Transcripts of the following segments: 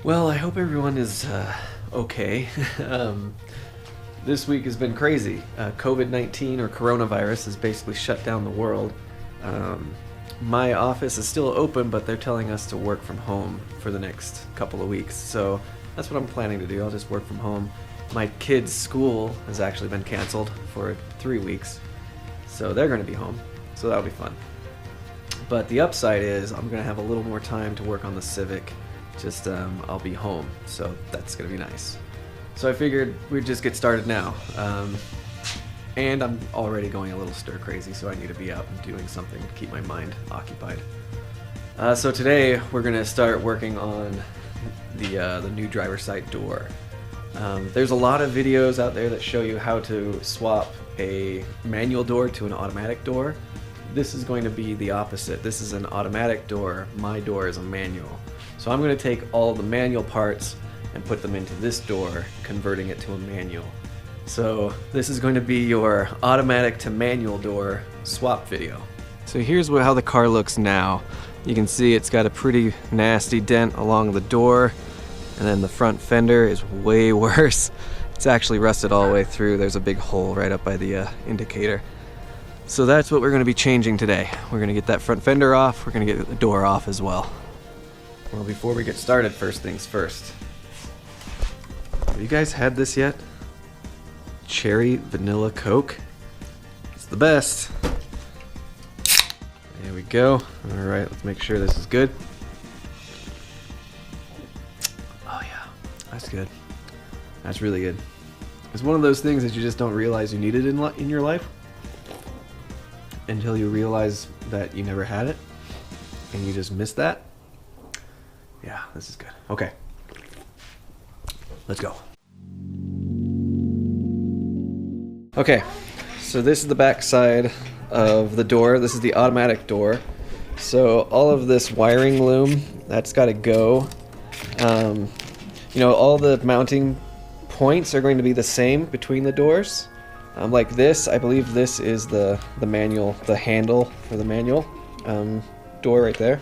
Well, I hope everyone is okay. This week has been crazy. COVID-19 or coronavirus has basically shut down the world. My office is still open, but they're telling us to work from home for the next couple of weeks. So that's what I'm planning to do. I'll just work from home. My kids' school has actually been canceled for 3 weeks, so they're going to be home. So that'll be fun. But the upside is I'm going to have a little more time to work on the Civic. I'll be home, so that's gonna be nice. So I figured we'd just get started now. And I'm already going a little stir crazy, so I need to be out and doing something to keep my mind occupied. So today we're gonna start working on the new driver's side door. There's a lot of videos out there that show you how to swap a manual door to an automatic door. This is going to be the opposite. This is an automatic door. My door is a manual. So I'm going to take all the manual parts and put them into this door, converting it to a manual. So this is going to be your automatic to manual door swap video. So here's how the car looks now. You can see it's got a pretty nasty dent along the door, and then the front fender is way worse. It's actually rusted all the way through. There's a big hole right up by the indicator. So that's what we're going to be changing today. We're going to get that front fender off. We're going to get the door off as well. Well, before we get started, first things first. Have you guys had this yet? Cherry Vanilla Coke. It's the best. There we go. Alright, let's make sure this is good. Oh yeah, that's good. That's really good. It's one of those things that you just don't realize you needed in your life until you realize that you never had it and you just missed that. Yeah, this is good. Okay. Let's go. Okay, so this is the back side of the door. This is the automatic door. So all of this wiring loom, that's got to go. All the mounting points are going to be the same between the doors. Like this, I believe this is the manual, the handle for the manual door right there.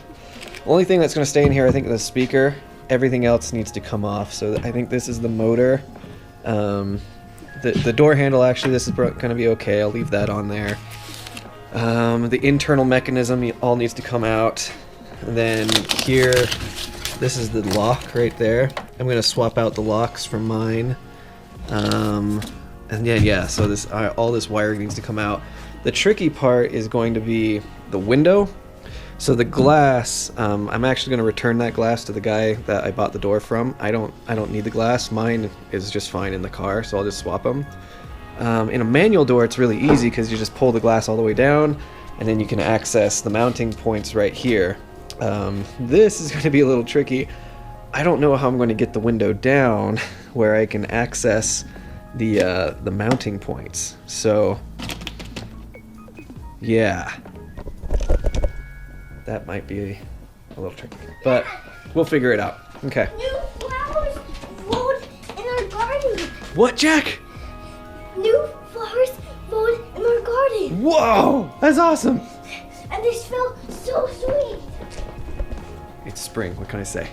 Only thing that's going to stay in here, I think, is the speaker. Everything else needs to come off. So I think this is the motor. The door handle, actually, this is going to be okay. I'll leave that on there. The internal mechanism all needs to come out. And then here, this is the lock right there. I'm going to swap out the locks from mine. And yeah, so all this wiring needs to come out. The tricky part is going to be the window. So the glass, I'm actually going to return that glass to the guy that I bought the door from. I don't need the glass. Mine is just fine in the car, so I'll just swap them. In a manual door, it's really easy because you just pull the glass all the way down, and then you can access the mounting points right here. This is going to be a little tricky. I don't know how I'm going to get the window down where I can access the mounting points. So, yeah. That might be a little tricky, but we'll figure it out. Okay. New flowers rolled in our garden. What, Jack? New flowers rolled in our garden. Whoa, that's awesome. And they smell so sweet. It's spring, what can I say?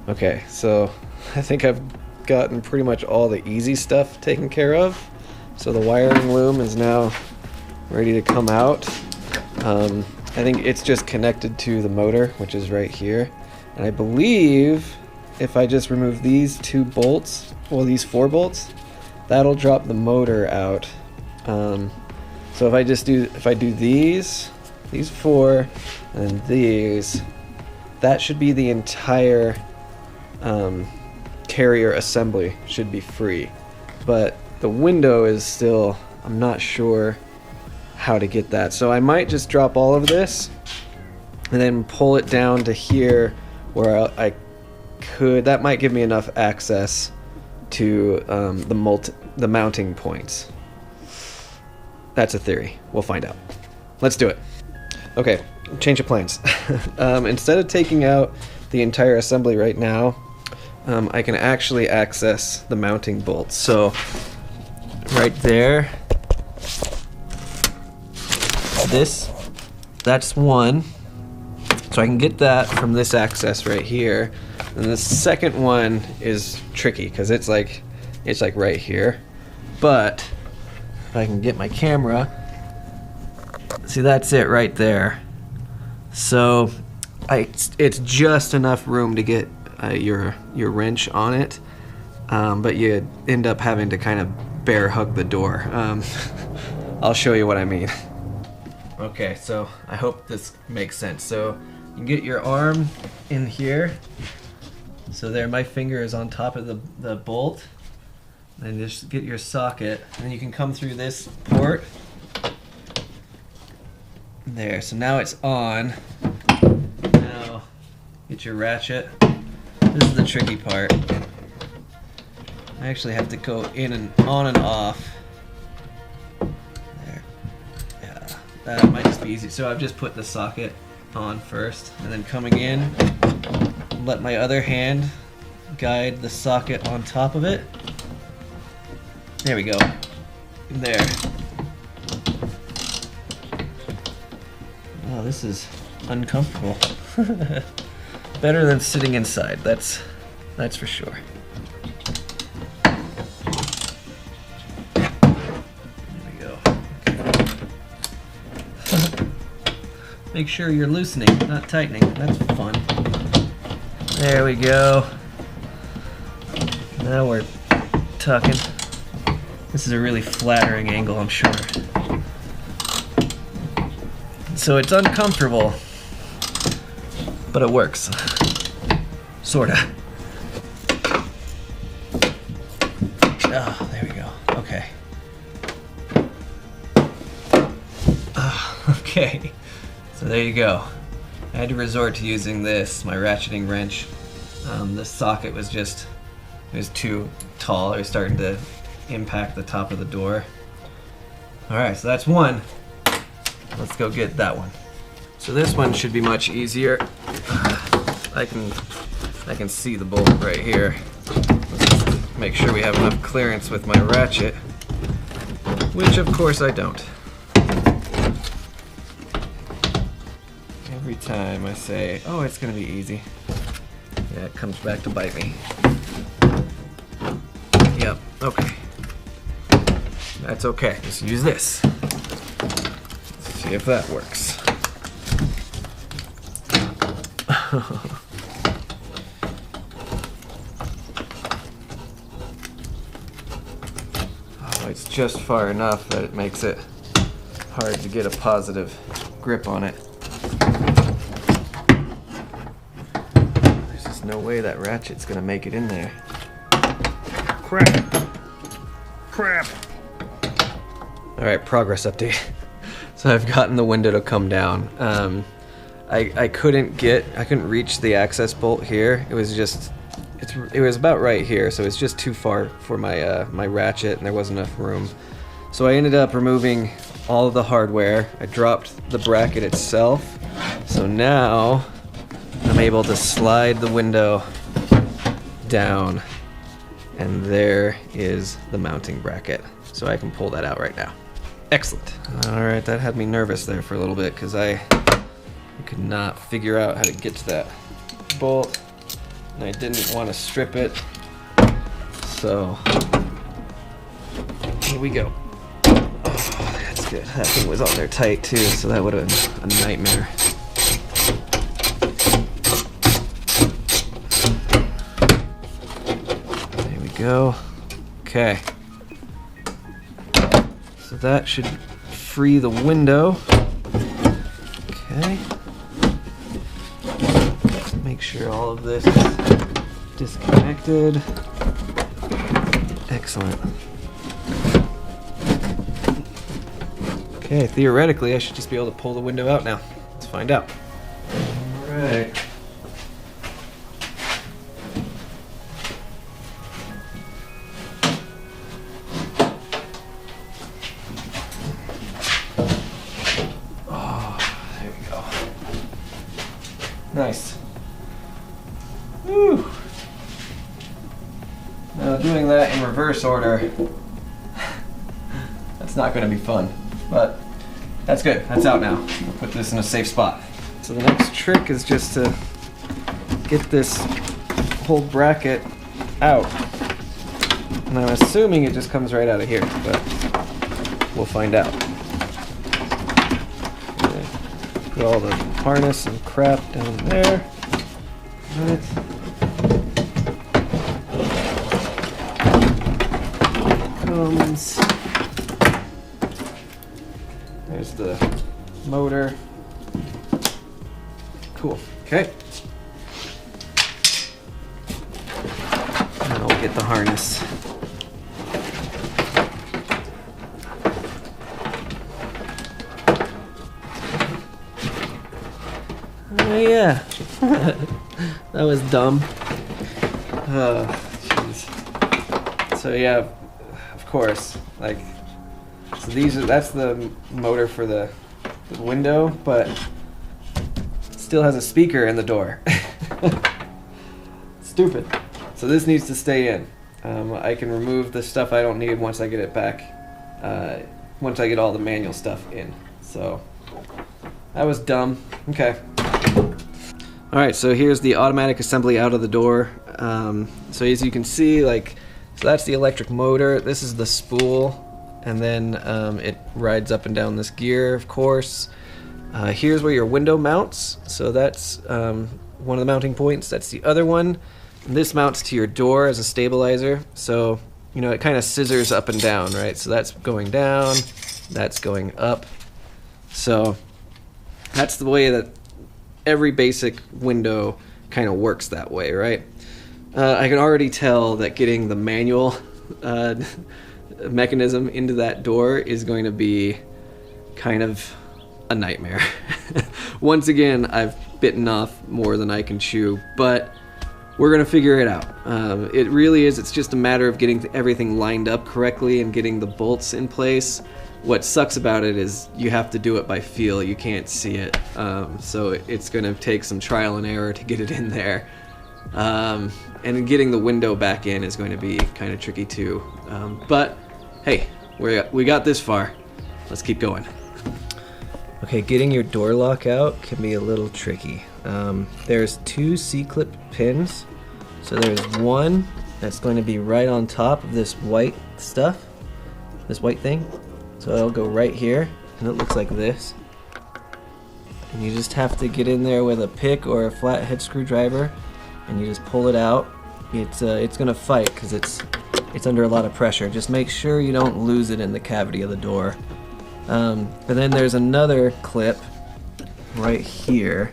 Okay, so I think I've gotten pretty much all the easy stuff taken care of. So the wiring loom is now ready to come out. I think it's just connected to the motor, which is right here. And I believe if I just remove these 2 bolts, well, these 4 bolts, that'll drop the motor out. So if I do these 4, and these, that should be the entire carrier assembly should be free. But the window is still, I'm not sure how to get that. So I might just drop all of this and then pull it down to here where that might give me enough access to the mounting points. That's a theory. We'll find out. Let's do it. Okay, change of plans. Instead of taking out the entire assembly right now, I can actually access the mounting bolts. So right there, that's one. So I can get that from this access right here. And the second one is tricky because it's like right here. But if I can get my camera, see, that's it right there. So it's just enough room to get your wrench on it, but you end up having to kind of bear hug the door. I'll show you what I mean. Okay, so I hope this makes sense. So you get your arm in here. So there, my finger is on top of the bolt. And just get your socket, and then you can come through this port. There, so now it's on. Now, get your ratchet. This is the tricky part. I actually have to go in and on and off. There. Yeah, that might just be easy. So I've just put the socket on first, and then coming in, let my other hand guide the socket on top of it. There we go. There. Oh, this is uncomfortable. Better than sitting inside, that's for sure. There we go. Okay. Make sure you're loosening, not tightening. That's fun. There we go. Now we're talking. This is a really flattering angle, I'm sure. So it's uncomfortable, but it works. Sorta. Oh, there we go. Okay. Oh, okay. So there you go. I had to resort to using this, my ratcheting wrench. The socket was just, it was too tall. It was starting to impact the top of the door. Alright, so that's one. Let's go get that one. So this one should be much easier. I can see the bolt right here. Let's make sure we have enough clearance with my ratchet, which of course I don't. Every time I say, oh, it's gonna be easy, yeah, it comes back to bite me. Yep, okay. That's okay, just use this. Let's see if that works. Oh, it's just far enough that it makes it hard to get a positive grip on it. There's just no way that ratchet's gonna make it in there. Crap! Crap! Alright, progress update. So I've gotten the window to come down. I couldn't reach the access bolt here. It was about right here, so it's just too far for my my ratchet, and there wasn't enough room. So I ended up removing all of the hardware. I dropped the bracket itself. So now I'm able to slide the window down, and there is the mounting bracket. So I can pull that out right now. Excellent. Alright, that had me nervous there for a little bit because I could not figure out how to get to that bolt, and I didn't want to strip it. So here we go. Oh, that's good. That thing was on there tight too, so that would have been a nightmare. There we go. Okay. So that should free the window. Okay. Make sure all of this is disconnected. Excellent. Okay, theoretically I should just be able to pull the window out now. Let's find out. Alright. Nice. Whew. Now doing that in reverse order, that's not going to be fun, but that's good. That's out now. I'll put this in a safe spot. So the next trick is just to get this whole bracket out. And I'm assuming it just comes right out of here, but we'll find out. Okay. Put all the harness and crap down there. Right. Comes. There's the motor. Cool. Okay. Now we'll get the harness. Oh yeah. That was dumb. Oh, jeez. So yeah, of course, like, so that's the motor for the window, but it still has a speaker in the door. Stupid. So this needs to stay in. I can remove the stuff I don't need once I get it back, once I get all the manual stuff in. So that was dumb. Okay. Alright, so here's the automatic assembly out of the door. So as you can see, so that's the electric motor, this is the spool, and then it rides up and down this gear, of course. Here's where your window mounts, so that's one of the mounting points, that's the other one. And this mounts to your door as a stabilizer, so it kind of scissors up and down, right? So that's going down, that's going up. So that's the way that every basic window kind of works that way, right? I can already tell that getting the manual mechanism into that door is going to be kind of a nightmare. Once again, I've bitten off more than I can chew, but we're gonna figure it out. It really is, it's just a matter of getting everything lined up correctly and getting the bolts in place. What sucks about it is you have to do it by feel, you can't see it. So it's gonna take some trial and error to get it in there. And getting the window back in is going to be kind of tricky too. But hey, we got this far. Let's keep going. Okay, getting your door lock out can be a little tricky. There's two C-clip pins. So there's one that's going to be right on top of this white stuff, this white thing. So it'll go right here, and it looks like this. And you just have to get in there with a pick or a flathead screwdriver, and you just pull it out. It's gonna fight because it's under a lot of pressure. Just make sure you don't lose it in the cavity of the door. And then there's another clip right here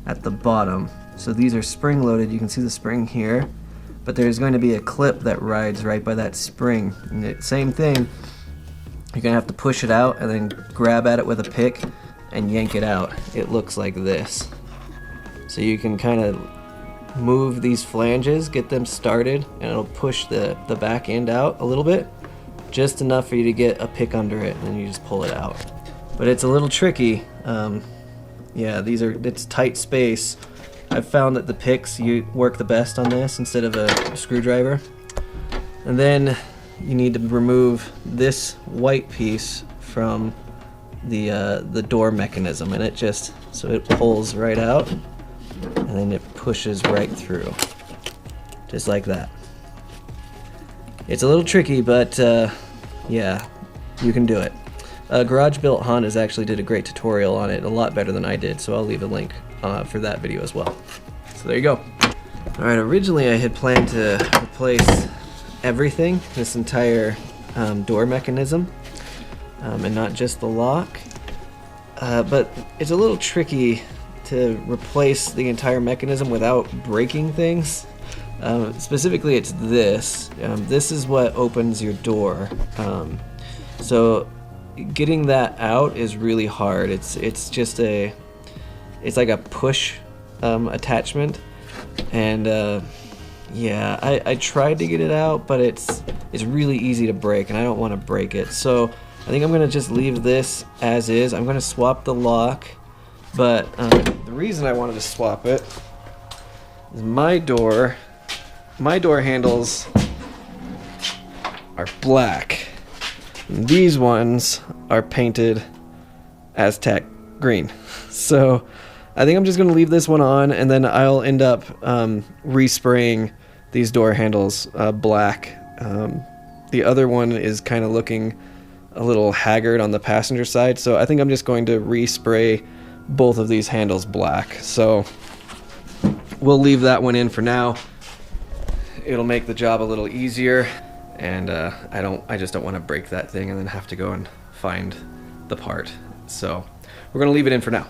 at the bottom. So these are spring loaded. You can see the spring here, but there's going to be a clip that rides right by that spring. And same thing. You're gonna have to push it out and then grab at it with a pick and yank it out. It looks like this. So you can kind of move these flanges, get them started, and it'll push the back end out a little bit, just enough for you to get a pick under it, and then you just pull it out. But it's a little tricky. Yeah, it's tight space. I've found that the picks work the best on this instead of a screwdriver. And then you need to remove this white piece from the door mechanism, and so it pulls right out, and then it pushes right through, just like that. It's a little tricky, but yeah, you can do it. Garage Built Hondas actually did a great tutorial on it, a lot better than I did, so I'll leave a link for that video as well. So there you go. Alright, originally I had planned to replace everything, this entire door mechanism, and not just the lock, but it's a little tricky to replace the entire mechanism without breaking things. Specifically, it's this. This is what opens your door. So getting that out is really hard. It's like a push attachment, and yeah, I tried to get it out, but it's really easy to break, and I don't want to break it. So I think I'm gonna just leave this as is. I'm gonna swap the lock, but the reason I wanted to swap it is my door handles are black. And these ones are painted Aztec green. So I think I'm just going to leave this one on, and then I'll end up respraying these door handles black. The other one is kind of looking a little haggard on the passenger side, so I think I'm just going to respray both of these handles black. So we'll leave that one in for now. It'll make the job a little easier, and I just don't want to break that thing and then have to go and find the part. So we're going to leave it in for now.